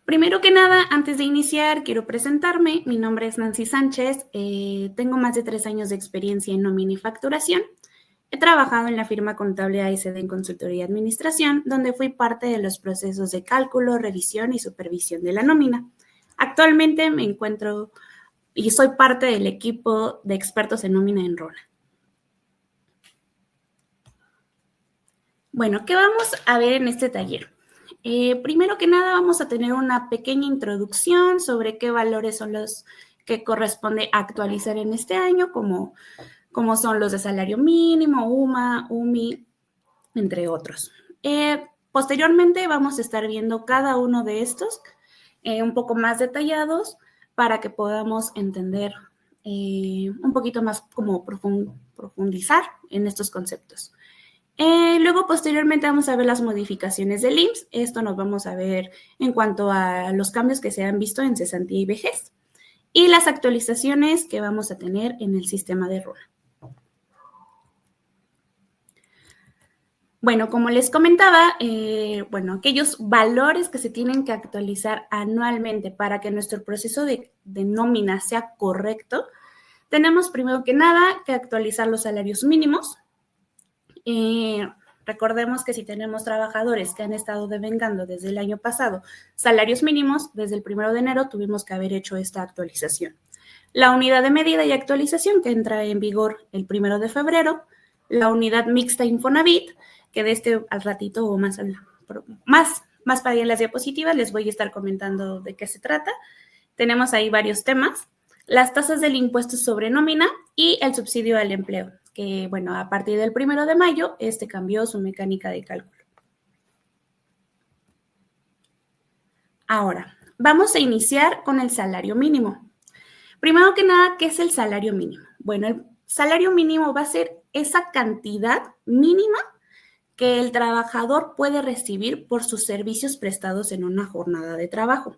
Primero que nada, antes de iniciar, quiero presentarme. Mi nombre es Nancy Sánchez. Tengo más de 3 años de experiencia en nómina y facturación. He trabajado en la firma contable ASD en consultoría y administración, donde fui parte de los procesos de cálculo, revisión y supervisión de la nómina. Actualmente me encuentro y soy parte del equipo de expertos en nómina en RONA. Bueno, ¿qué vamos a ver en este taller? Primero que nada, vamos a tener una pequeña introducción sobre qué valores son los que corresponde actualizar en este año, como son los de salario mínimo, UMA, UMI, entre otros. Posteriormente vamos a estar viendo cada uno de estos un poco más detallados para que podamos entender un poquito más cómo profundizar en estos conceptos. Luego, posteriormente, vamos a ver las modificaciones del IMSS. Esto nos vamos a ver en cuanto a los cambios que se han visto en cesantía y vejez y las actualizaciones que vamos a tener en el sistema de RONA. Bueno, como les comentaba, aquellos valores que se tienen que actualizar anualmente para que nuestro proceso de nómina sea correcto, tenemos primero que nada que actualizar los salarios mínimos. Recordemos que si tenemos trabajadores que han estado devengando desde el año pasado salarios mínimos, desde el 1 de enero tuvimos que haber hecho esta actualización. La unidad de medida y actualización que entra en vigor el 1 de febrero, la unidad mixta Infonavit, que de este al ratito o más para allá en las diapositivas les voy a estar comentando de qué se trata. Tenemos ahí varios temas, las tasas del impuesto sobre nómina y el subsidio al empleo, que, bueno, a partir del 1 de mayo, cambió su mecánica de cálculo. Ahora, vamos a iniciar con el salario mínimo. Primero que nada, ¿qué es el salario mínimo? Bueno, el salario mínimo va a ser esa cantidad mínima que el trabajador puede recibir por sus servicios prestados en una jornada de trabajo.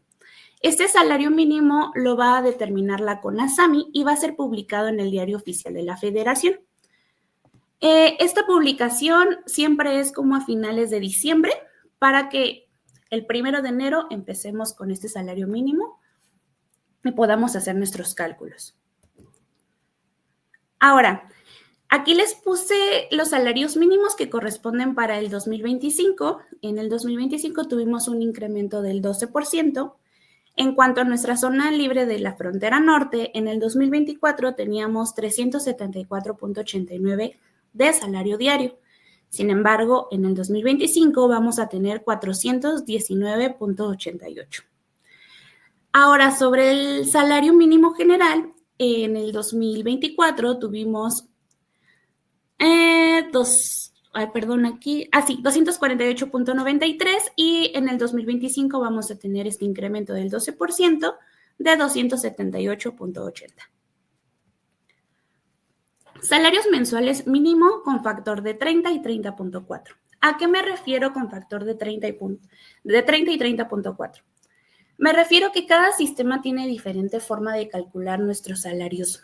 Este salario mínimo lo va a determinar la CONASAMI y va a ser publicado en el Diario Oficial de la Federación. Esta publicación siempre es como a finales de diciembre para que el 1 de enero empecemos con este salario mínimo y podamos hacer nuestros cálculos. Ahora, aquí les puse los salarios mínimos que corresponden para el 2025. En el 2025 tuvimos un incremento del 12%. En cuanto a nuestra zona libre de la frontera norte, en el 2024 teníamos 374.89 de salario diario. Sin embargo, en el 2025 vamos a tener 419.88. Ahora, sobre el salario mínimo general, en el 2024 tuvimos 248.93 y en el 2025 vamos a tener este incremento del 12% de 278.80. Salarios mensuales mínimo con factor de 30 y 30.4. ¿A qué me refiero con factor de 30 y 30.4? Me refiero que cada sistema tiene diferente forma de calcular nuestros salarios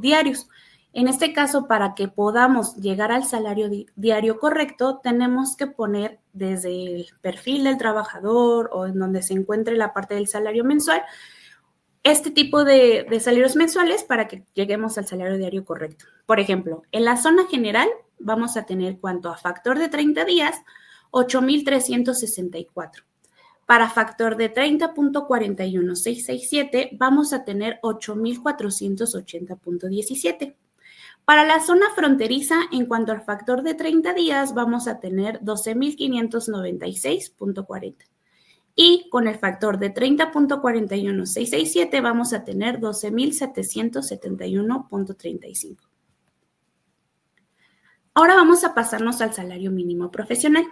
diarios. En este caso, para que podamos llegar al salario diario correcto, tenemos que poner desde el perfil del trabajador o en donde se encuentre la parte del salario mensual, este tipo de salarios mensuales para que lleguemos al salario diario correcto. Por ejemplo, en la zona general vamos a tener, cuanto a factor de 30 días, 8,364. Para factor de 30.41667 vamos a tener 8,480.17. Para la zona fronteriza, en cuanto al factor de 30 días, vamos a tener 12,596.40. Y con el factor de 30.41667 vamos a tener 12,771.35. Ahora vamos a pasarnos al salario mínimo profesional.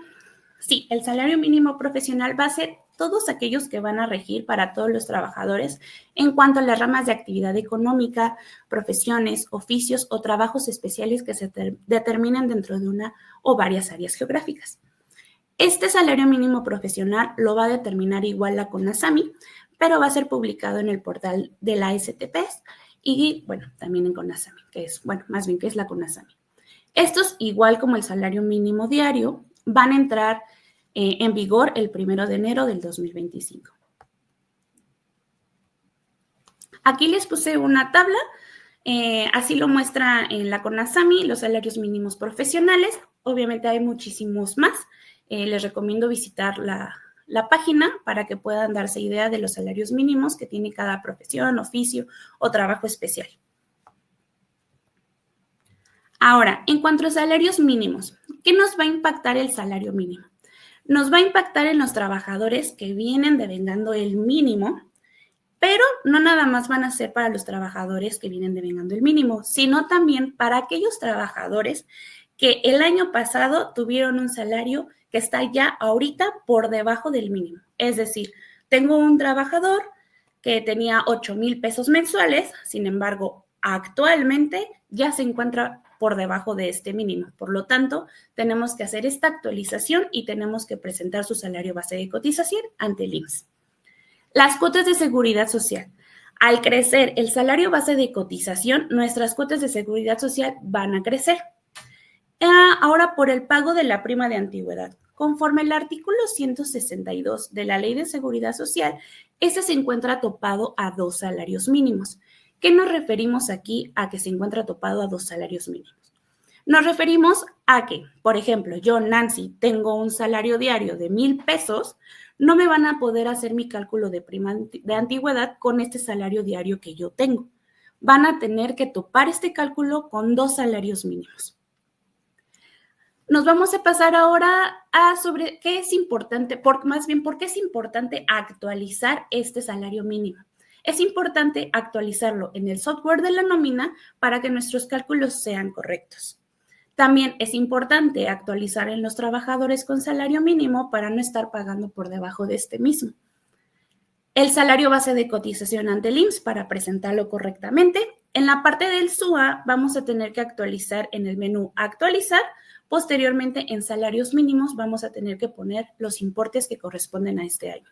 Sí, el salario mínimo profesional va a ser todos aquellos que van a regir para todos los trabajadores en cuanto a las ramas de actividad económica, profesiones, oficios o trabajos especiales que se determinen dentro de una o varias áreas geográficas. Este salario mínimo profesional lo va a determinar igual la CONASAMI, pero va a ser publicado en el portal de la STPs y, bueno, también en CONASAMI, que es la CONASAMI. Estos, igual como el salario mínimo diario, van a entrar en vigor el 1 de enero del 2025. Aquí les puse una tabla, así lo muestra en la CONASAMI, los salarios mínimos profesionales. Obviamente hay muchísimos más. Les recomiendo visitar la página para que puedan darse idea de los salarios mínimos que tiene cada profesión, oficio o trabajo especial. Ahora, en cuanto a salarios mínimos, ¿qué nos va a impactar el salario mínimo? Nos va a impactar en los trabajadores que vienen devengando el mínimo, pero no nada más van a ser para los trabajadores que vienen devengando el mínimo, sino también para aquellos trabajadores que el año pasado tuvieron un salario que está ya ahorita por debajo del mínimo. Es decir, tengo un trabajador que tenía 8,000 pesos mensuales, sin embargo, actualmente ya se encuentra por debajo de este mínimo. Por lo tanto, tenemos que hacer esta actualización y tenemos que presentar su salario base de cotización ante el IMSS. Las cuotas de seguridad social. Al crecer el salario base de cotización, nuestras cuotas de seguridad social van a crecer. Ahora, por el pago de la prima de antigüedad. Conforme el artículo 162 de la Ley de Seguridad Social, este se encuentra topado a 2 salarios mínimos. ¿Qué nos referimos aquí a que se encuentra topado a 2 salarios mínimos? Nos referimos a que, por ejemplo, yo, Nancy, tengo un salario diario de 1,000 pesos, no me van a poder hacer mi cálculo de prima de antigüedad con este salario diario que yo tengo. Van a tener que topar este cálculo con 2 salarios mínimos. Nos vamos a pasar ahora a sobre qué es importante, más bien, ¿por qué es importante actualizar este salario mínimo? Es importante actualizarlo en el software de la nómina para que nuestros cálculos sean correctos. También es importante actualizar en los trabajadores con salario mínimo para no estar pagando por debajo de este mismo. El salario base de cotización ante el IMSS para presentarlo correctamente. En la parte del SUA vamos a tener que actualizar en el menú actualizar. Posteriormente, en salarios mínimos vamos a tener que poner los importes que corresponden a este año.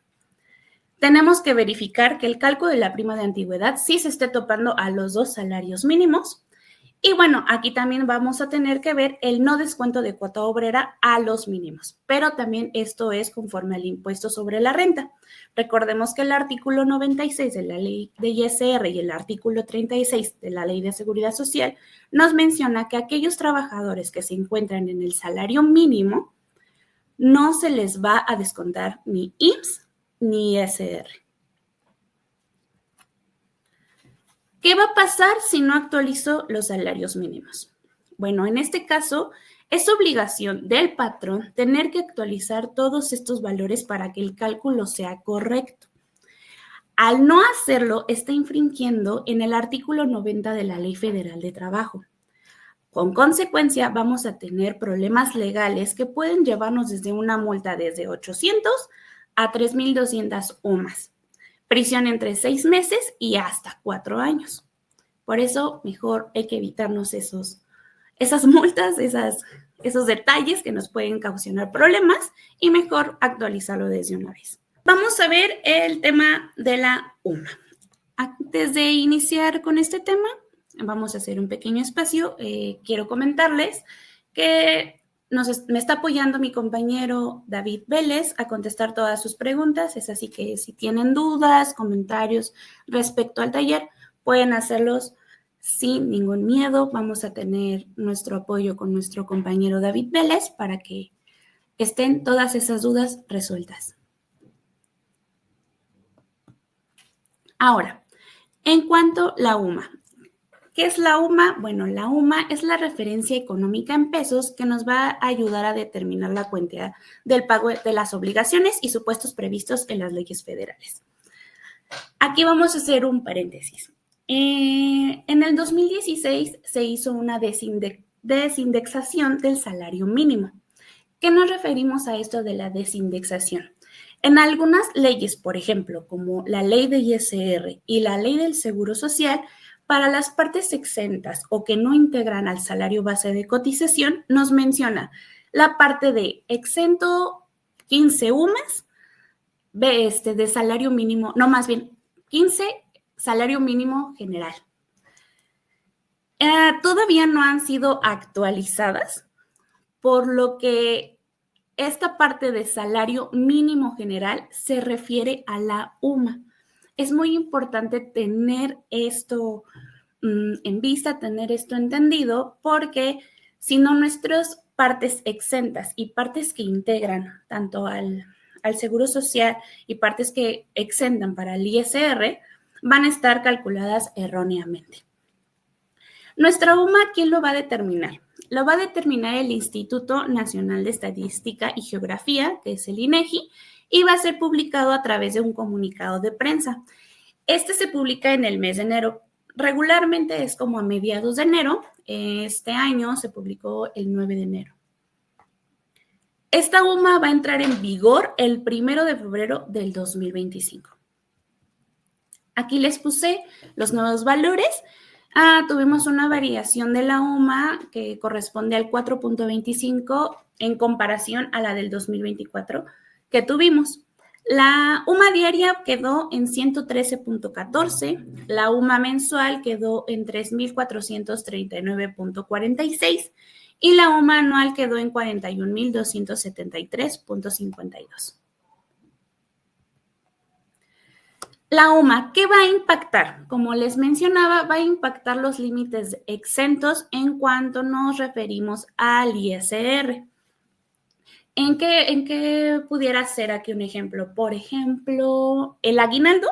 Tenemos que verificar que el cálculo de la prima de antigüedad sí se esté topando a los 2 salarios mínimos. Y bueno, aquí también vamos a tener que ver el no descuento de cuota obrera a los mínimos, pero también esto es conforme al impuesto sobre la renta. Recordemos que el artículo 96 de la ley de ISR y el artículo 36 de la ley de seguridad social nos menciona que aquellos trabajadores que se encuentran en el salario mínimo no se les va a descontar ni IMSS ni ISR. ¿Qué va a pasar si no actualizo los salarios mínimos? Bueno, en este caso, es obligación del patrón tener que actualizar todos estos valores para que el cálculo sea correcto. Al no hacerlo, está infringiendo en el artículo 90 de la Ley Federal de Trabajo. Con consecuencia, vamos a tener problemas legales que pueden llevarnos desde una multa desde 800 a 3,200 o más. Prisión entre 6 meses y hasta 4 años. Por eso, mejor hay que evitarnos esas multas, esos detalles que nos pueden causar problemas y mejor actualizarlo desde una vez. Vamos a ver el tema de la UMA. Antes de iniciar con este tema, vamos a hacer un pequeño espacio. Quiero comentarles que me está apoyando mi compañero David Vélez a contestar todas sus preguntas. Es así que si tienen dudas, comentarios respecto al taller, pueden hacerlos sin ningún miedo. Vamos a tener nuestro apoyo con nuestro compañero David Vélez para que estén todas esas dudas resueltas. Ahora, en cuanto a la UMA. ¿Qué es la UMA? Bueno, la UMA es la referencia económica en pesos que nos va a ayudar a determinar la cuantía del pago de las obligaciones y supuestos previstos en las leyes federales. Aquí vamos a hacer un paréntesis. En el 2016 se hizo una desindexación del salario mínimo. ¿Qué nos referimos a esto de la desindexación? En algunas leyes, por ejemplo, como la ley de ISR y la ley del Seguro Social, para las partes exentas o que no integran al salario base de cotización, nos menciona la parte de exento 15 UMAS de salario mínimo, no, más bien 15 salario mínimo general. Todavía no han sido actualizadas, por lo que esta parte de salario mínimo general se refiere a la UMA. Es muy importante tener esto en vista, tener esto entendido, porque si no, nuestras partes exentas y partes que integran tanto al Seguro Social y partes que exentan para el ISR van a estar calculadas erróneamente. Nuestra UMA, ¿quién lo va a determinar? Lo va a determinar el Instituto Nacional de Estadística y Geografía, que es el INEGI, y va a ser publicado a través de un comunicado de prensa. Este se publica en el mes de enero. Regularmente es como a mediados de enero. Este año se publicó el 9 de enero. Esta UMA va a entrar en vigor el 1 de febrero del 2025. Aquí les puse los nuevos valores. Tuvimos una variación de la UMA que corresponde al 4.25 en comparación a la del 2024 que tuvimos. La UMA diaria quedó en 113.14, la UMA mensual quedó en 3.439.46 y la UMA anual quedó en 41.273.52. La UMA, ¿qué va a impactar? Como les mencionaba, va a impactar los límites exentos en cuanto nos referimos al ISR. ¿En qué pudiera ser aquí un ejemplo? Por ejemplo, el aguinaldo.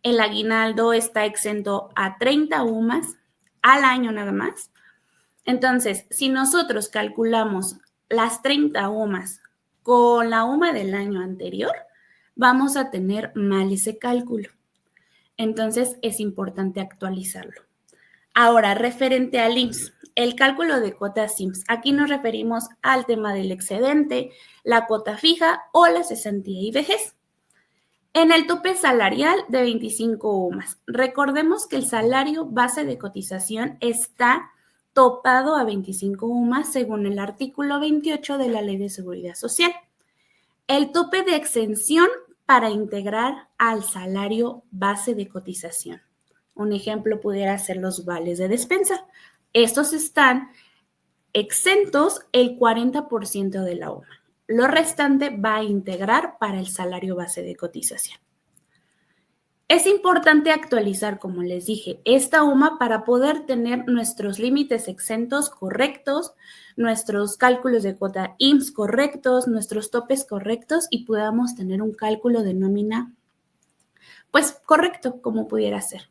El aguinaldo está exento a 30 UMAs al año nada más. Entonces, si nosotros calculamos las 30 UMAs con la UMA del año anterior, vamos a tener mal ese cálculo. Entonces, es importante actualizarlo. Ahora, referente al IMSS, el cálculo de cuotas IMSS. Aquí nos referimos al tema del excedente, la cuota fija o la cesantía y vejez. En el tope salarial de 25 UMAs. Recordemos que el salario base de cotización está topado a 25 UMAs según el artículo 28 de la Ley de Seguridad Social. El tope de exención para integrar al salario base de cotización. Un ejemplo pudiera ser los vales de despensa. Estos están exentos el 40% de la UMA. Lo restante va a integrar para el salario base de cotización. Es importante actualizar, como les dije, esta UMA para poder tener nuestros límites exentos correctos, nuestros cálculos de cuota IMSS correctos, nuestros topes correctos y podamos tener un cálculo de nómina, pues correcto, como pudiera ser.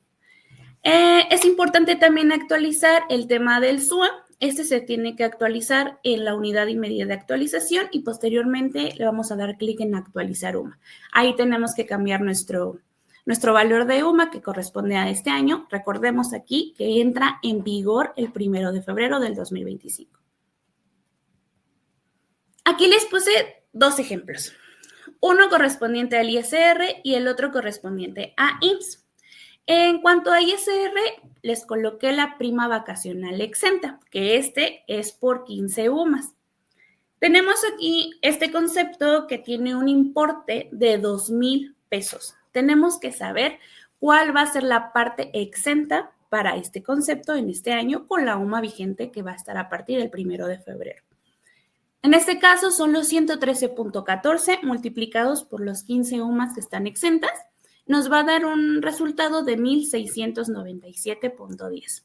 Es importante también actualizar el tema del SUA. Este se tiene que actualizar en la unidad y medida de actualización y posteriormente le vamos a dar clic en actualizar UMA. Ahí tenemos que cambiar nuestro valor de UMA que corresponde a este año. Recordemos aquí que entra en vigor el 1 de febrero del 2025. Aquí les puse dos ejemplos. Uno correspondiente al ISR y el otro correspondiente a IMSS. En cuanto a ISR, les coloqué la prima vacacional exenta, que este es por 15 UMAs. Tenemos aquí este concepto que tiene un importe de 2,000 pesos. Tenemos que saber cuál va a ser la parte exenta para este concepto en este año con la UMA vigente que va a estar a partir del 1 de febrero. En este caso son los 113.14 multiplicados por los 15 UMAs que están exentas. Nos va a dar un resultado de 1,697.10.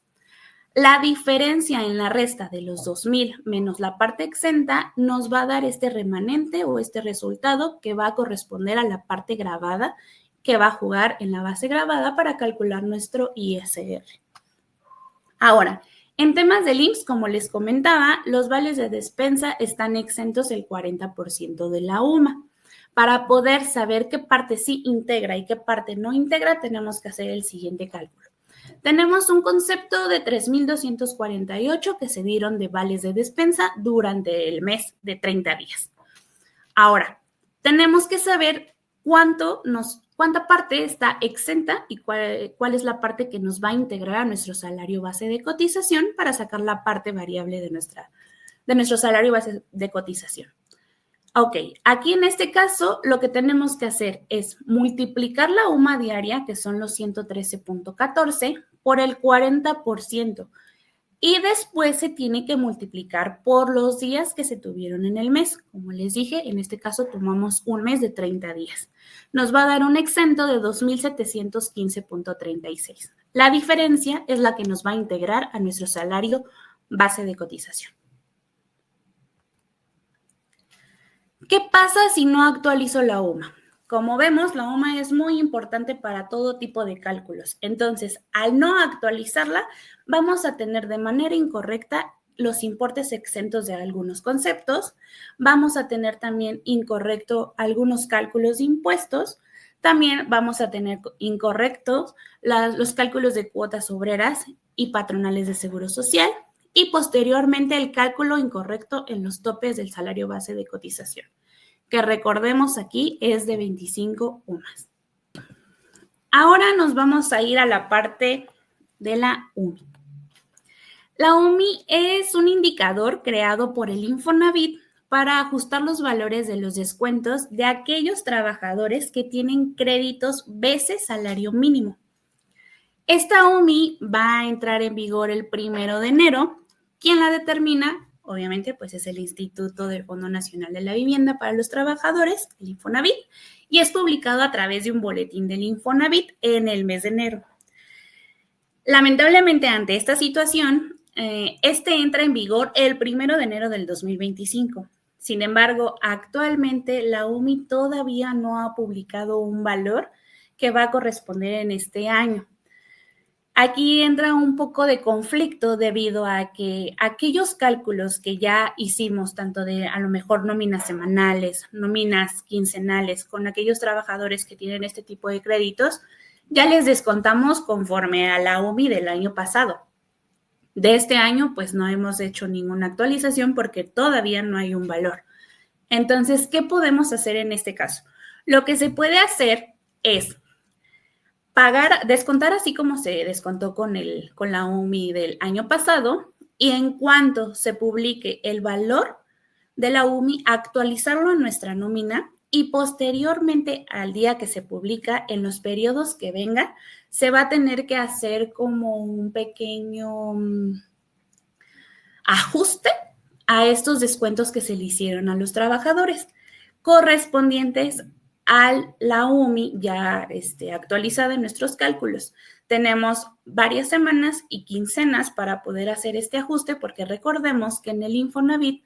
La diferencia en la resta de los 2,000 menos la parte exenta nos va a dar este remanente o este resultado que va a corresponder a la parte gravada que va a jugar en la base gravada para calcular nuestro ISR. Ahora, en temas del IMSS, como les comentaba, los vales de despensa están exentos el 40% de la UMA. Para poder saber qué parte sí integra y qué parte no integra, tenemos que hacer el siguiente cálculo. Tenemos un concepto de 3,248 que se dieron de vales de despensa durante el mes de 30 días. Ahora, tenemos que saber cuánta parte está exenta y cuál es la parte que nos va a integrar a nuestro salario base de cotización para sacar la parte variable de nuestro salario base de cotización. Ok, aquí en este caso lo que tenemos que hacer es multiplicar la UMA diaria, que son los 113.14, por el 40%. y después se tiene que multiplicar por los días que se tuvieron en el mes. Como les dije, en este caso tomamos un mes de 30 días. Nos va a dar un exento de 2.715.36. La diferencia es la que nos va a integrar a nuestro salario base de cotización. ¿Qué pasa si no actualizo la UMA? Como vemos, la UMA es muy importante para todo tipo de cálculos. Entonces, al no actualizarla, vamos a tener de manera incorrecta los importes exentos de algunos conceptos. Vamos a tener también incorrecto algunos cálculos de impuestos. También vamos a tener incorrectos los cálculos de cuotas obreras y patronales de seguro social. Y posteriormente el cálculo incorrecto en los topes del salario base de cotización, que recordemos aquí es de 25 UMAS. Ahora nos vamos a ir a la parte de la UMI. La UMI es un indicador creado por el Infonavit para ajustar los valores de los descuentos de aquellos trabajadores que tienen créditos veces salario mínimo. Esta UMI va a entrar en vigor el 1 de enero. ¿Quién la determina? Obviamente, pues es el Instituto del Fondo Nacional de la Vivienda para los Trabajadores, el Infonavit, y es publicado a través de un boletín del Infonavit en el mes de enero. Lamentablemente, ante esta situación, este entra en vigor el 1 de enero del 2025. Sin embargo, actualmente la UMI todavía no ha publicado un valor que va a corresponder en este año. Aquí entra un poco de conflicto debido a que aquellos cálculos que ya hicimos, tanto de a lo mejor nóminas semanales, nóminas quincenales, con aquellos trabajadores que tienen este tipo de créditos, ya les descontamos conforme a la UMI del año pasado. De este año, pues no hemos hecho ninguna actualización porque todavía no hay un valor. Entonces, ¿qué podemos hacer en este caso? Lo que se puede hacer es descontar así como se descontó con la UMI del año pasado, y en cuanto se publique el valor de la UMI, actualizarlo en nuestra nómina, y posteriormente al día que se publica, en los periodos que vengan, se va a tener que hacer como un pequeño ajuste a estos descuentos que se le hicieron a los trabajadores correspondientes a la UMI ya actualizada en nuestros cálculos. Tenemos varias semanas y quincenas para poder hacer este ajuste, porque recordemos que en el Infonavit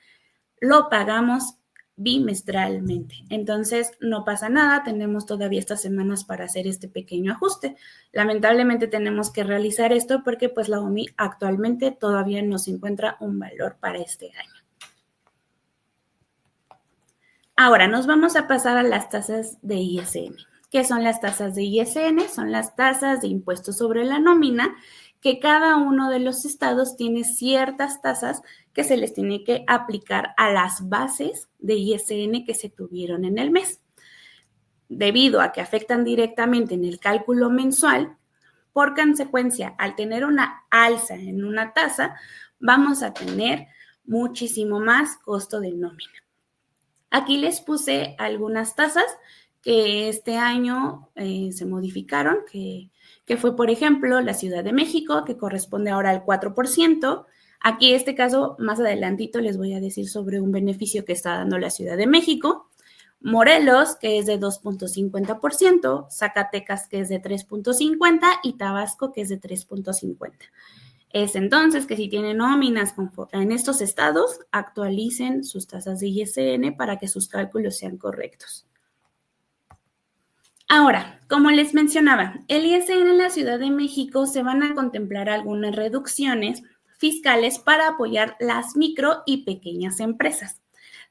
lo pagamos bimestralmente. Entonces, no pasa nada, tenemos todavía estas semanas para hacer este pequeño ajuste. Lamentablemente tenemos que realizar esto porque pues la UMI actualmente todavía no se encuentra un valor para este año. Ahora nos vamos a pasar a las tasas de ISN. ¿Qué son las tasas de ISN? Son las tasas de impuesto sobre la nómina, que cada uno de los estados tiene ciertas tasas que se les tiene que aplicar a las bases de ISN que se tuvieron en el mes. Debido a que afectan directamente en el cálculo mensual, por consecuencia, al tener una alza en una tasa, vamos a tener muchísimo más costo de nómina. Aquí les puse algunas tasas que este año se modificaron, que fue, por ejemplo, la Ciudad de México, que corresponde ahora al 4%. Aquí, este caso, más adelantito les voy a decir sobre un beneficio que está dando la Ciudad de México. Morelos, que es de 2.50%, Zacatecas, que es de 3.50%, y Tabasco, que es de 3.50%. Es entonces que si tienen nóminas en estos estados, actualicen sus tasas de ISN para que sus cálculos sean correctos. Ahora, como les mencionaba, el ISN en la Ciudad de México se van a contemplar algunas reducciones fiscales para apoyar las micro y pequeñas empresas.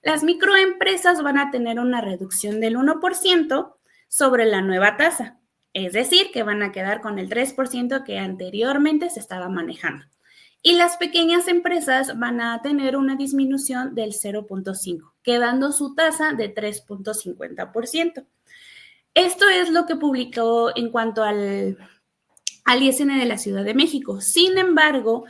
Las microempresas van a tener una reducción del 1% sobre la nueva tasa. Es decir, que van a quedar con el 3% que anteriormente se estaba manejando. Y las pequeñas empresas van a tener una disminución del 0.5%, quedando su tasa de 3.50%. Esto es lo que publicó en cuanto al ISN de la Ciudad de México. Sin embargo,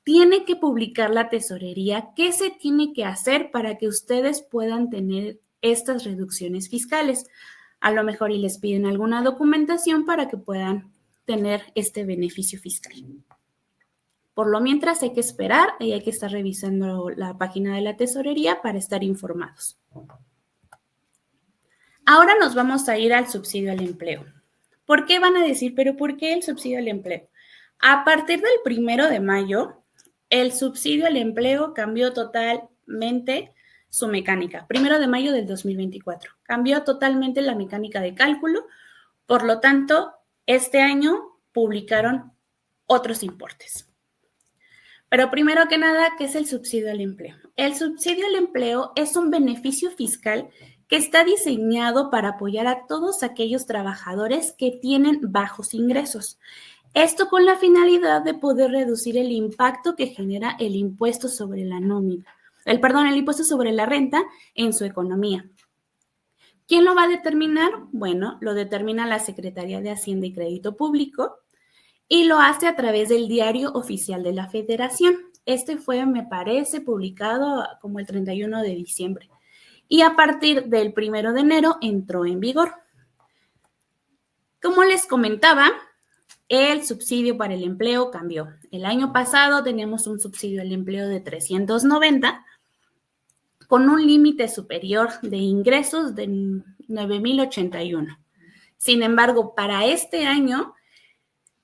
tiene que publicar la tesorería qué se tiene que hacer para que ustedes puedan tener estas reducciones fiscales. A lo mejor y les piden alguna documentación para que puedan tener este beneficio fiscal. Por lo mientras hay que esperar y hay que estar revisando la página de la tesorería para estar informados. Ahora nos vamos a ir al subsidio al empleo. ¿Por qué van a decir, pero por qué el subsidio al empleo? A partir del 1 de mayo, el subsidio al empleo cambió totalmente su mecánica. 1 de mayo del 2024. Cambió totalmente la mecánica de cálculo. Por lo tanto, este año publicaron otros importes. Pero primero que nada, ¿qué es el subsidio al empleo? El subsidio al empleo es un beneficio fiscal que está diseñado para apoyar a todos aquellos trabajadores que tienen bajos ingresos. Esto con la finalidad de poder reducir el impacto que genera el impuesto sobre la nómina, el impuesto sobre la renta en su economía. ¿Quién lo va a determinar? Bueno, lo determina la Secretaría de Hacienda y Crédito Público y lo hace a través del Diario Oficial de la Federación. Este fue, me parece, publicado como el 31 de diciembre. Y a partir del 1 de enero entró en vigor. Como les comentaba, el subsidio para el empleo cambió. El año pasado teníamos un subsidio al empleo de 390 con un límite superior de ingresos de 9,081. Sin embargo, para este año,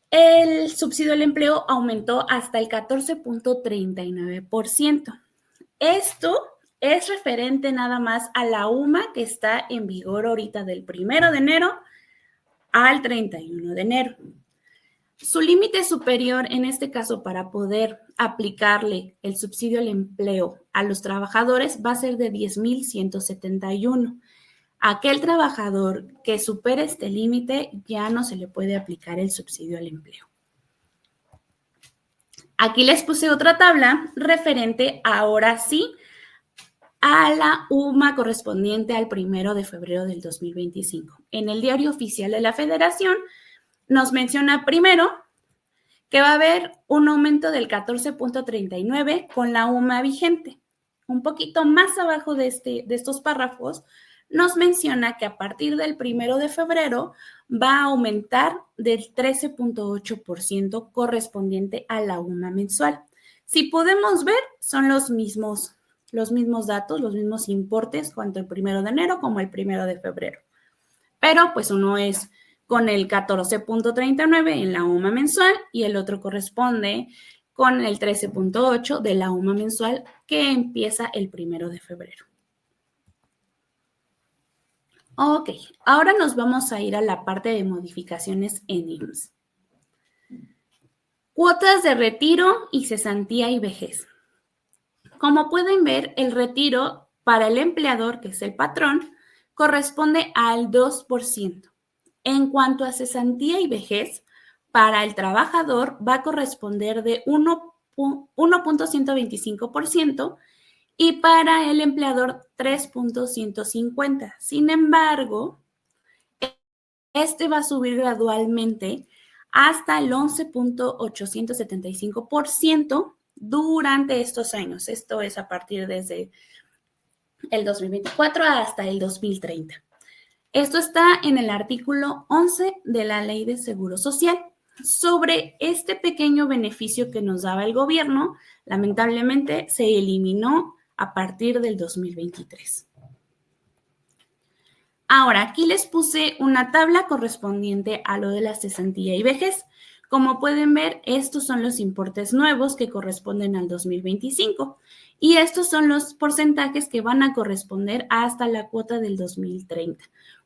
el subsidio al empleo aumentó hasta el 14,39%. Esto es referente nada más a la UMA que está en vigor ahorita del 1 de enero al 31 de enero. Su límite superior, en este caso, para poder aplicarle el subsidio al empleo a los trabajadores va a ser de 10,171. Aquel trabajador que supere este límite ya no se le puede aplicar el subsidio al empleo. Aquí les puse otra tabla referente ahora sí a la UMA correspondiente al 1 de febrero del 2025. En el Diario Oficial de la Federación nos menciona primero que va a haber un aumento del 14,39 con la UMA vigente. Un poquito más abajo de estos párrafos nos menciona que a partir del 1 de febrero va a aumentar del 13,8% correspondiente a la UMA mensual. Si podemos ver, son los mismos datos, los mismos importes, tanto el 1 de enero como el 1 de febrero. Pero pues uno es con el 14,39 en la UMA mensual y el otro corresponde con el 13,8 de la UMA mensual que empieza el 1 de febrero. Ok, ahora nos vamos a ir a la parte de modificaciones en IMSS. Cuotas de retiro y cesantía y vejez. Como pueden ver, el retiro para el empleador, que es el patrón, corresponde al 2%. En cuanto a cesantía y vejez, para el trabajador va a corresponder de 1,125% y para el empleador 3,150. Sin embargo, este va a subir gradualmente hasta el 11,875% durante estos años. Esto es a partir desde el 2024 hasta el 2030. Esto está en el artículo 11 de la Ley de Seguro Social. Sobre este pequeño beneficio que nos daba el gobierno, lamentablemente se eliminó a partir del 2023. Ahora, aquí les puse una tabla correspondiente a lo de la cesantía y vejez. Como pueden ver, estos son los importes nuevos que corresponden al 2025 y estos son los porcentajes que van a corresponder hasta la cuota del 2030.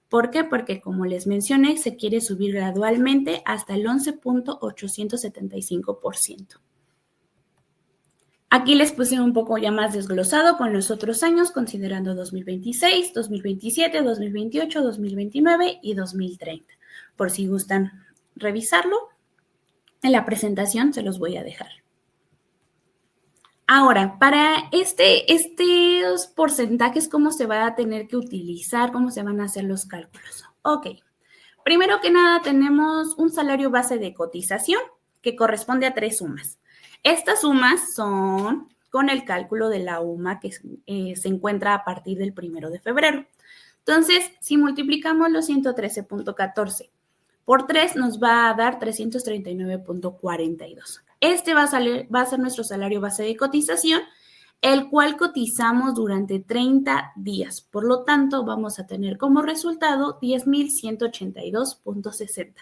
¿Por qué? Porque, como les mencioné, se quiere subir gradualmente hasta el 11,875%. Aquí les puse un poco ya más desglosado con los otros años, considerando 2026, 2027, 2028, 2029 y 2030. Por si gustan revisarlo, en la presentación se los voy a dejar. Ahora, para estos porcentajes, ¿cómo se va a tener que utilizar? ¿Cómo se van a hacer los cálculos? Ok, primero que nada tenemos un salario base de cotización que corresponde a 3 sumas. Estas sumas son con el cálculo de la UMA que se encuentra a partir del 1 de febrero. Entonces, si multiplicamos los 113,14 por 3 nos va a dar 339,42. Este va a ser nuestro salario base de cotización, el cual cotizamos durante 30 días. Por lo tanto, vamos a tener como resultado 10,182.60.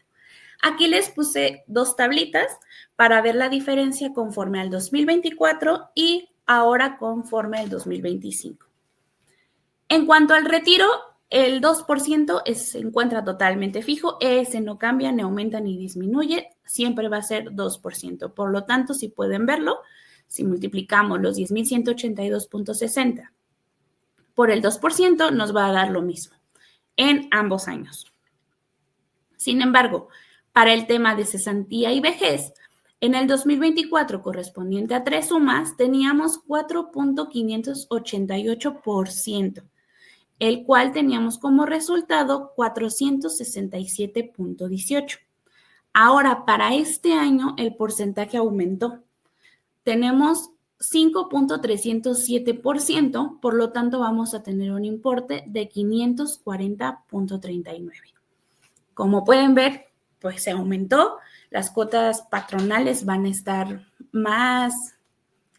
Aquí les puse dos tablitas para ver la diferencia conforme al 2024 y ahora conforme al 2025. En cuanto al retiro, el 2% se encuentra totalmente fijo, ese no cambia, ni aumenta ni disminuye, siempre va a ser 2%. Por lo tanto, si pueden verlo, si multiplicamos los 10,182.60 por el 2%, nos va a dar lo mismo en ambos años. Sin embargo, para el tema de cesantía y vejez, en el 2024, correspondiente a 3 sumas, teníamos 4,588%, el cual teníamos como resultado 467.18. Ahora, para este año, el porcentaje aumentó. Tenemos 5,307%, por lo tanto, vamos a tener un importe de 540.39. Como pueden ver, pues se aumentó. Las cuotas patronales van a estar más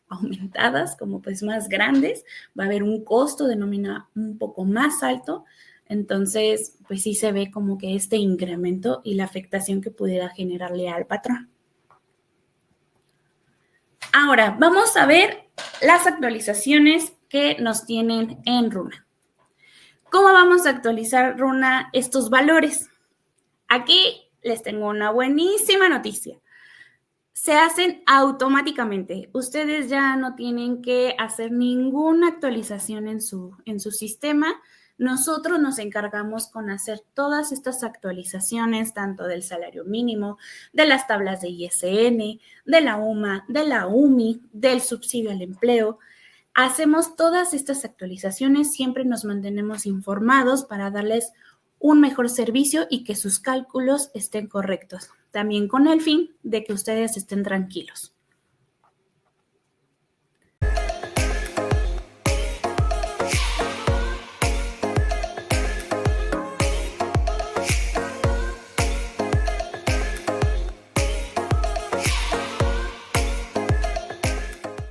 aumentadas, como pues más grandes. Va a haber un costo de nómina un poco más alto. Entonces, pues sí se ve como que este incremento y la afectación que pudiera generarle al patrón. Ahora, vamos a ver las actualizaciones que nos tienen en Runa. ¿Cómo vamos a actualizar Runa estos valores? Aquí les tengo una buenísima noticia. Se hacen automáticamente. Ustedes ya no tienen que hacer ninguna actualización en su sistema. Nosotros nos encargamos con hacer todas estas actualizaciones, tanto del salario mínimo, de las tablas de ISN, de la UMA, de la UMI, del subsidio al empleo. Hacemos todas estas actualizaciones, siempre nos mantenemos informados para darles un mejor servicio y que sus cálculos estén correctos, también con el fin de que ustedes estén tranquilos.